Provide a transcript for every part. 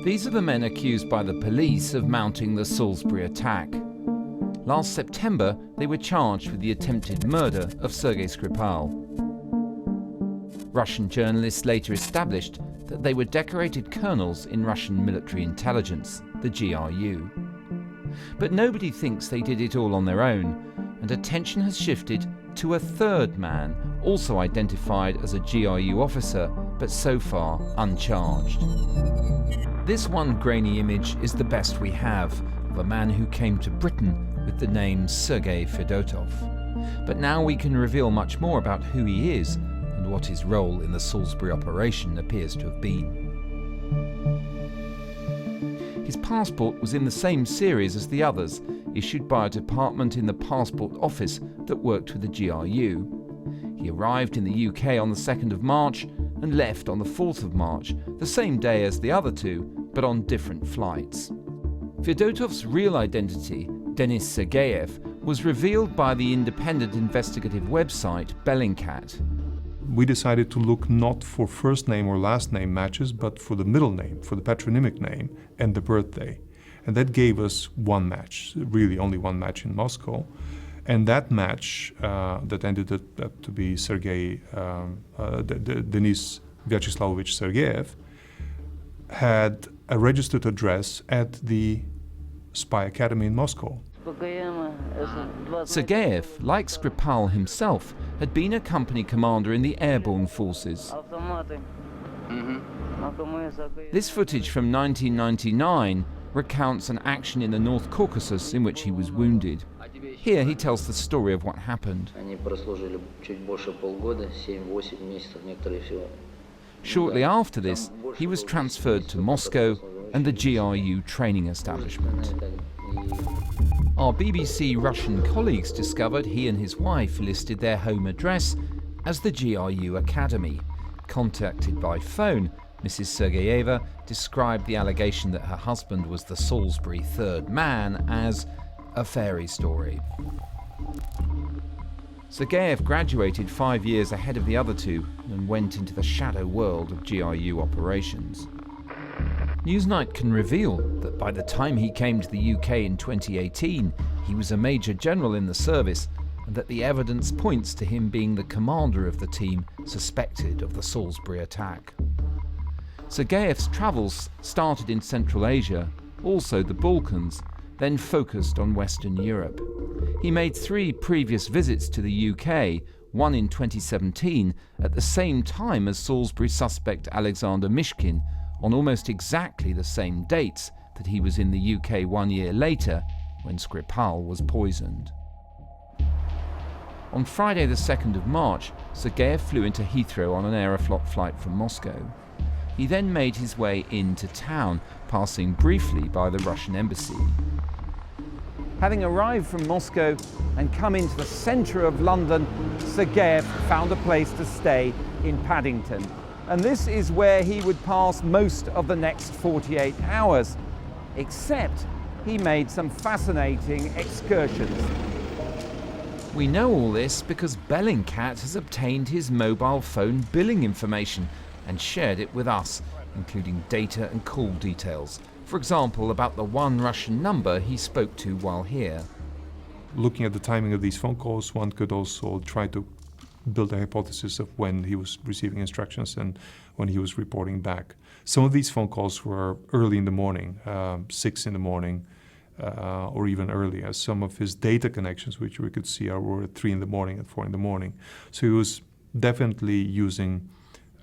These are the men accused by the police of mounting the Salisbury attack. Last September, they were charged with the attempted murder of Sergei Skripal. Russian journalists later established that they were decorated colonels in Russian military intelligence, the GRU. But nobody thinks they did it all on their own, and attention has shifted to a third man, also identified as a GRU officer, but so far uncharged. This one grainy image is the best we have of a man who came to Britain with the name Sergei Fedorov. But now we can reveal much more about who he is and what his role in the Salisbury operation appears to have been. His passport was in the same series as the others, issued by a department in the passport office that worked with the GRU. He arrived in the UK on the 2nd of March and left on the 4th of March, the same day as the other two, but on different flights. Fedorov's real identity, Denis Sergeyev, was revealed by the independent investigative website Bellingcat. We decided to look not for first name or last name matches, but for the middle name, for the patronymic name and the birthday. And that gave us one match, really only one match in Moscow. And that match that ended up to be Sergei, Denis Vyacheslavovich Sergeyev, had a registered address at the spy academy in Moscow. Sergeyev, like Skripal himself, had been a company commander in the airborne forces. This footage from 1999 recounts an action in the North Caucasus in which he was wounded. Here he tells the story of what happened. Shortly after this, he was transferred to Moscow and the GRU training establishment. Our BBC Russian colleagues discovered he and his wife listed their home address as the GRU Academy. Contacted by phone, Mrs. Sergeyeva described the allegation that her husband was the Salisbury third man as a fairy story. Sergeyev graduated 5 years ahead of the other two and went into the shadow world of GRU operations. Newsnight can reveal that by the time he came to the UK in 2018, he was a Major General in the service, and that the evidence points to him being the commander of the team suspected of the Salisbury attack. Sergeyev's travels started in Central Asia, also the Balkans, then focused on Western Europe. He made 3 previous visits to the UK, one in 2017, at the same time as Salisbury suspect Alexander Mishkin, on almost exactly the same dates that he was in the UK 1 year later, when Skripal was poisoned. On Friday the 2nd of March, Sergeyev flew into Heathrow on an Aeroflot flight from Moscow. He then made his way into town, passing briefly by the Russian embassy. Having arrived from Moscow and come into the centre of London, Sergeyev found a place to stay in Paddington. And this is where he would pass most of the next 48 hours, except he made some fascinating excursions. We know all this because Bellingcat has obtained his mobile phone billing information and shared it with us, including data and call details. For example, about the one Russian number he spoke to while here. Looking at the timing of these phone calls, one could also try to build a hypothesis of when he was receiving instructions and when he was reporting back. Some of these phone calls were early in the morning, 6 in the morning, or even earlier. Some of his data connections, which we could see, were at 3 in the morning and 4 in the morning. So he was definitely using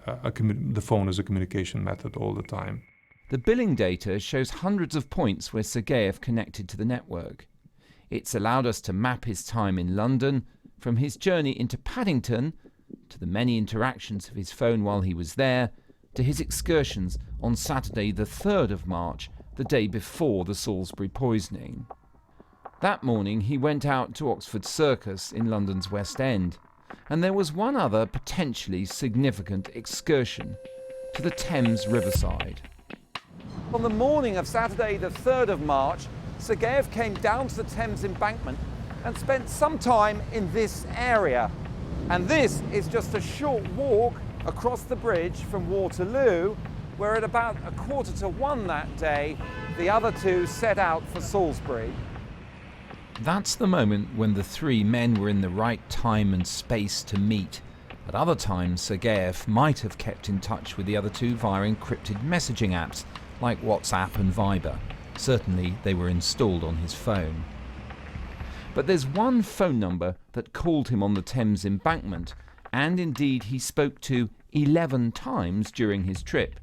the phone as a communication method all the time. The billing data shows hundreds of points where Sergeyev connected to the network. It's allowed us to map his time in London, from his journey into Paddington, to the many interactions of his phone while he was there, to his excursions on Saturday the 3rd of March, the day before the Salisbury poisoning. That morning he went out to Oxford Circus in London's West End, and there was one other potentially significant excursion, to the Thames Riverside. On the morning of Saturday the 3rd of March, Sergeyev came down to the Thames embankment and spent some time in this area. And this is just a short walk across the bridge from Waterloo where at about 1:45 that day, the other two set out for Salisbury. That's the moment when the three men were in the right time and space to meet. At other times, Sergeyev might have kept in touch with the other two via encrypted messaging apps like WhatsApp and Viber. Certainly they were installed on his phone. But there's one phone number that called him on the Thames embankment, and indeed he spoke to 11 times during his trip.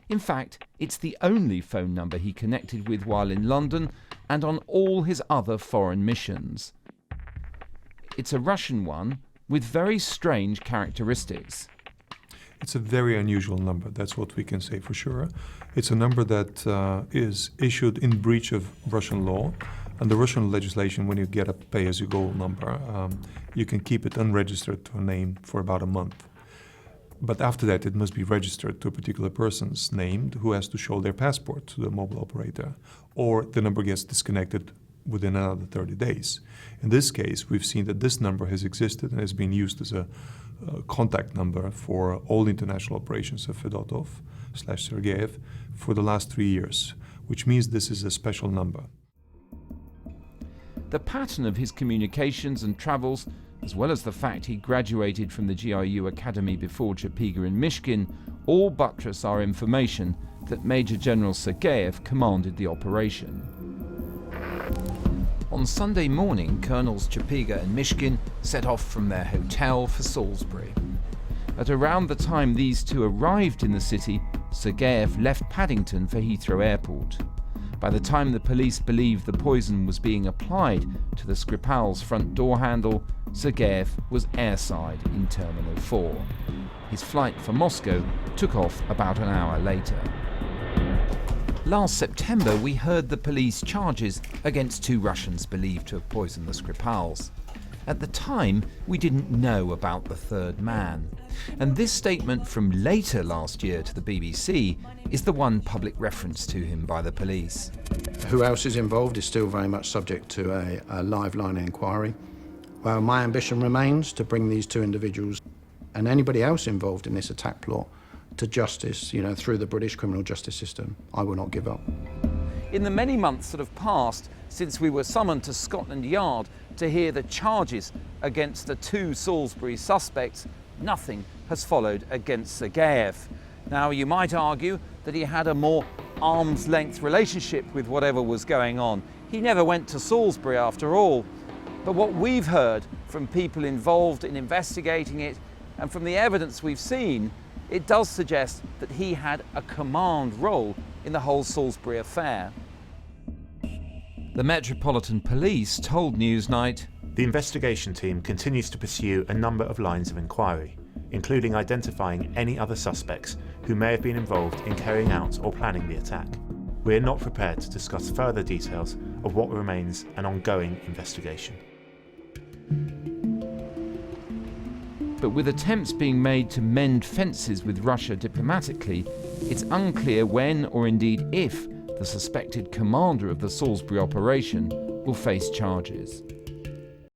In fact, it's the only phone number he connected with while in London and on all his other foreign missions. It's a Russian one with very strange characteristics. It's a very unusual number, that's what we can say for sure. It's a number that is issued in breach of Russian law. Under Russian legislation, when you get a pay-as-you-go number, you can keep it unregistered to a name for about a month. But after that, it must be registered to a particular person's name who has to show their passport to the mobile operator, or the number gets disconnected within another 30 days. In this case, we've seen that this number has existed and has been used as a contact number for all international operations of Fedorov/Sergeyev for the last 3 years, which means this is a special number. The pattern of his communications and travels, as well as the fact he graduated from the GRU Academy before Chapiga and Mishkin, all buttress our information that Major General Sergeyev commanded the operation. On Sunday morning, Colonels Chapiga and Mishkin set off from their hotel for Salisbury. At around the time these two arrived in the city, Sergeyev left Paddington for Heathrow Airport. By the time the police believed the poison was being applied to the Skripal's front door handle, Sergeyev was airside in Terminal 4. His flight for Moscow took off about an hour later. Last September, we heard the police charges against two Russians believed to have poisoned the Skripals. At the time, we didn't know about the third man. And this statement from later last year to the BBC is the one public reference to him by the police. Who else is involved is still very much subject to a live line inquiry. Well, my ambition remains to bring these two individuals and anybody else involved in this attack plot to justice, through the British criminal justice system. I will not give up. In the many months that have passed since we were summoned to Scotland Yard to hear the charges against the two Salisbury suspects, nothing has followed against Sergeyev. Now, you might argue that he had a more arm's-length relationship with whatever was going on. He never went to Salisbury after all. But what we've heard from people involved in investigating it and from the evidence we've seen, it does suggest that he had a command role in the whole Salisbury affair. The Metropolitan Police told Newsnight, "The investigation team continues to pursue a number of lines of inquiry, including identifying any other suspects who may have been involved in carrying out or planning the attack. We are not prepared to discuss further details of what remains an ongoing investigation." But with attempts being made to mend fences with Russia diplomatically, it's unclear when or indeed if the suspected commander of the Salisbury operation will face charges.